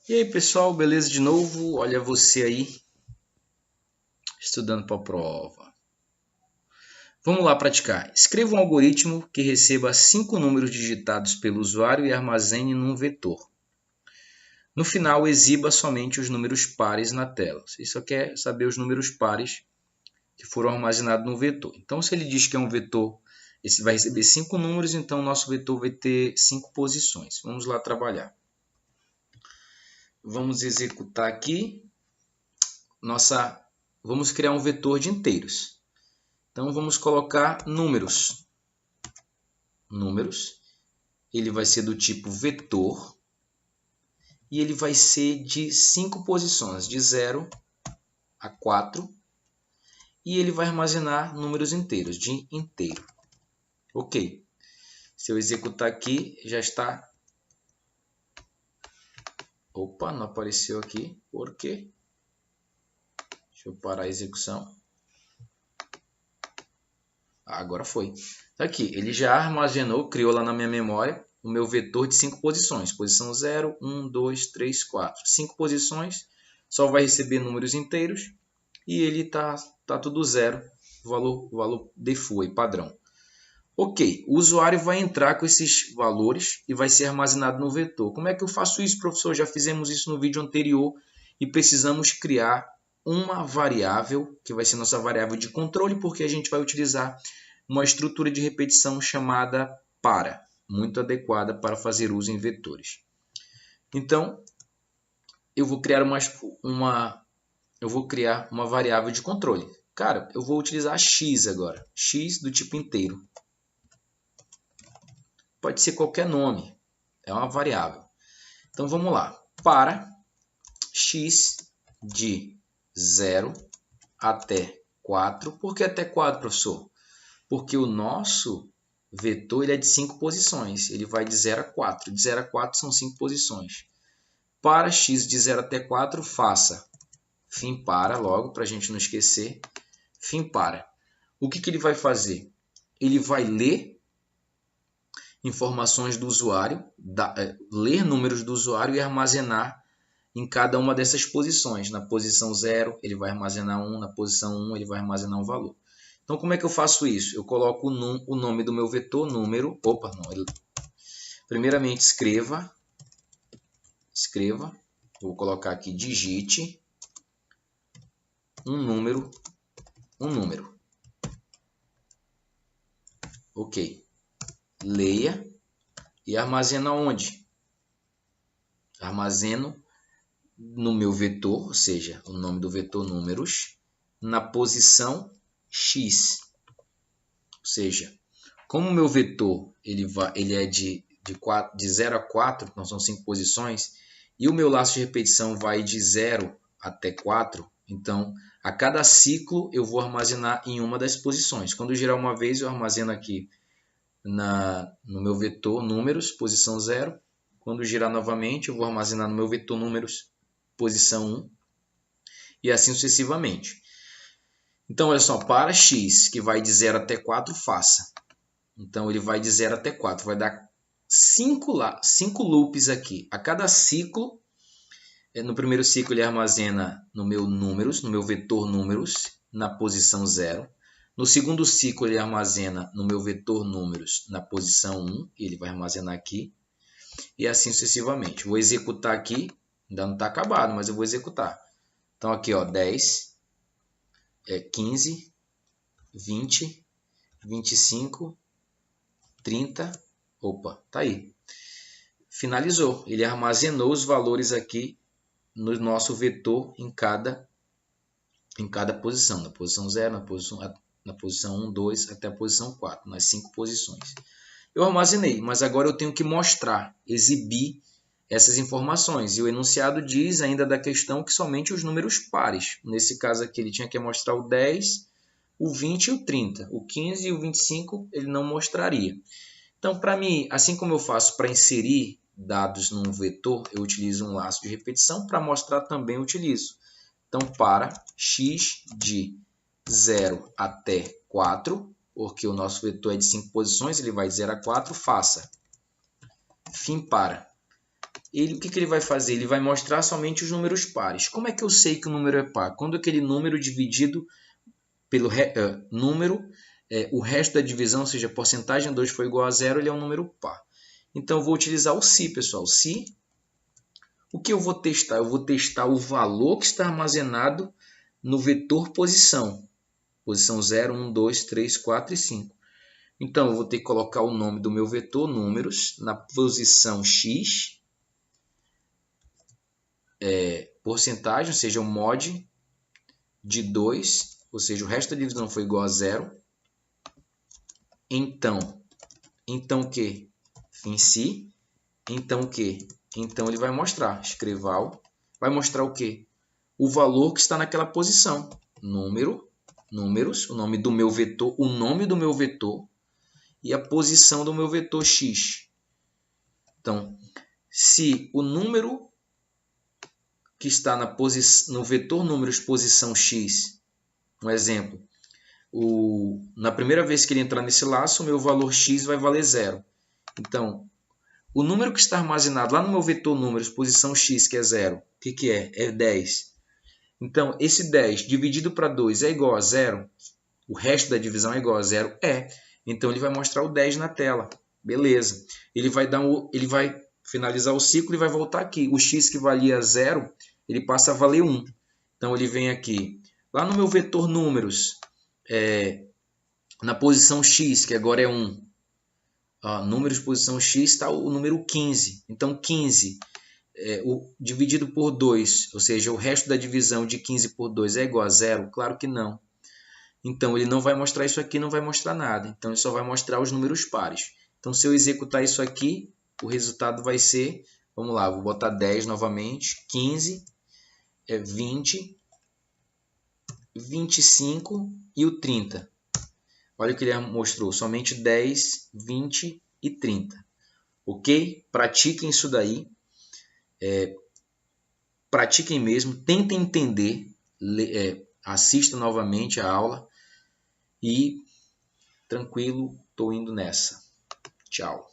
E aí, pessoal, beleza de novo? Olha você aí, estudando para a prova. Vamos lá praticar. Escreva um algoritmo que receba 5 números digitados pelo usuário e armazene num vetor. No final, exiba somente os números pares na tela. Você só quer saber os números pares que foram armazenados no vetor. Então, se ele diz que é um vetor, esse vai receber 5 números, então o nosso vetor vai ter 5 posições. Vamos lá trabalhar. Vamos executar aqui vamos criar um vetor de inteiros. Então vamos colocar números. Números. Ele vai ser do tipo vetor. E ele vai ser de 5 posições, de 0 a 4. E ele vai armazenar números inteiros, de inteiro. Ok. Se eu executar aqui, já está... Opa, não apareceu aqui. Por quê? Deixa eu parar a execução. Agora foi. Tá aqui, ele já armazenou, criou lá na minha memória o meu vetor de 5 posições. Posição 0, 1, 2, 3, 4. 5 posições, só vai receber números inteiros e ele tá tudo zero, valor default, padrão. Ok, o usuário vai entrar com esses valores e vai ser armazenado no vetor. Como é que eu faço isso, professor? Já fizemos isso no vídeo anterior e precisamos criar uma variável, que vai ser nossa variável de controle, porque a gente vai utilizar uma estrutura de repetição chamada para, muito adequada para fazer uso em vetores. Então, eu vou criar uma variável de controle. Cara, eu vou utilizar x agora, x do tipo inteiro. Pode ser qualquer nome, é uma variável. Então vamos lá, para x de 0 até 4. Por que até 4, professor? Porque o nosso vetor ele é de 5 posições, ele vai de 0 a 4. De 0 a 4 são 5 posições. Para x de 0 até 4, faça fim para, logo, para a gente não esquecer, fim para. O que ele vai fazer? Ele vai ler informações do usuário, ler números do usuário e armazenar em cada uma dessas posições. Na posição 0, ele vai armazenar 1, na posição 1, ele vai armazenar um valor. Então, como é que eu faço isso? Eu coloco o nome do meu vetor, número... Primeiramente, escreva. Vou colocar aqui, digite um número. Ok. Leia e armazena onde? Armazeno no meu vetor, ou seja, o nome do vetor números, na posição x. Ou seja, como o meu vetor ele é de 0 a 4, então são 5 posições, e o meu laço de repetição vai de 0 até 4, então a cada ciclo eu vou armazenar em uma das posições. Quando girar uma vez, eu armazeno aqui no meu vetor números, posição 0. Quando girar novamente, eu vou armazenar no meu vetor números, posição 1, e assim sucessivamente. Então, olha só, para x, que vai de 0 até 4, faça. Então, ele vai de 0 até 4, vai dar 5 loops aqui. A cada ciclo, no primeiro ciclo ele armazena no meu números, no meu vetor números, na posição 0. No segundo ciclo ele armazena no meu vetor números, na posição 1, ele vai armazenar aqui. E assim sucessivamente. Vou executar aqui, ainda não está acabado, mas eu vou executar. Então aqui, ó, 10, 15, 20, 25, 30, opa, tá aí. Finalizou, ele armazenou os valores aqui no nosso vetor em cada posição, na posição 0, na posição 1, 2, até a posição 4, nas 5 posições. Eu armazenei, mas agora eu tenho que mostrar, exibir essas informações. E o enunciado diz ainda da questão que somente os números pares. Nesse caso aqui ele tinha que mostrar o 10, o 20 e o 30. O 15 e o 25 ele não mostraria. Então, para mim, assim como eu faço para inserir dados num vetor, eu utilizo um laço de repetição. Para mostrar também eu utilizo. Então, para x de 0 até 4, porque o nosso vetor é de 5 posições, ele vai de 0 a 4, faça fim para. o que ele vai fazer? Ele vai mostrar somente os números pares. Como é que eu sei que o número é par? Quando aquele número dividido pelo número, o resto da divisão, ou seja, a porcentagem 2 for igual a zero, ele é um número par. Então, eu vou utilizar o se, pessoal. Se, o que eu vou testar? Eu vou testar o valor que está armazenado no vetor posição. Posição 0, 1, 2, 3, 4 e 5. Então, eu vou ter que colocar o nome do meu vetor, números, na posição x, porcentagem, ou seja, o mod de 2, ou seja, o resto da divisão foi igual a zero. Então o que? Em si. Então o que? Então ele vai mostrar, escreval, vai mostrar o que? O valor que está naquela posição. Números, o nome do meu vetor, e a posição do meu vetor x. Então, se o número que está no vetor números posição x, um exemplo, na primeira vez que ele entrar nesse laço, o meu valor x vai valer 0. Então, o número que está armazenado lá no meu vetor números posição x, que é 0, o que é? É 10. Então, esse 10 dividido para 2 é igual a 0? O resto da divisão é igual a 0? É. Então, ele vai mostrar o 10 na tela. Beleza. Ele vai finalizar o ciclo e vai voltar aqui. O x que valia 0, ele passa a valer 1. Então, ele vem aqui. Lá no meu vetor números, na posição x, que agora é 1. Números posição x está o número 15. Então, 15 dividido por 2, ou seja, o resto da divisão de 15 por 2 é igual a 0? Claro que não. Então, ele não vai mostrar isso aqui, não vai mostrar nada. Então, ele só vai mostrar os números pares. Então, se eu executar isso aqui, o resultado vai ser, vamos lá, vou botar 10 novamente, 15, 20, 25 e o 30. Olha o que ele mostrou, somente 10, 20 e 30. Ok? Pratiquem isso daí. Pratiquem mesmo, tentem entender, assistam novamente a aula e tranquilo, estou indo nessa. Tchau.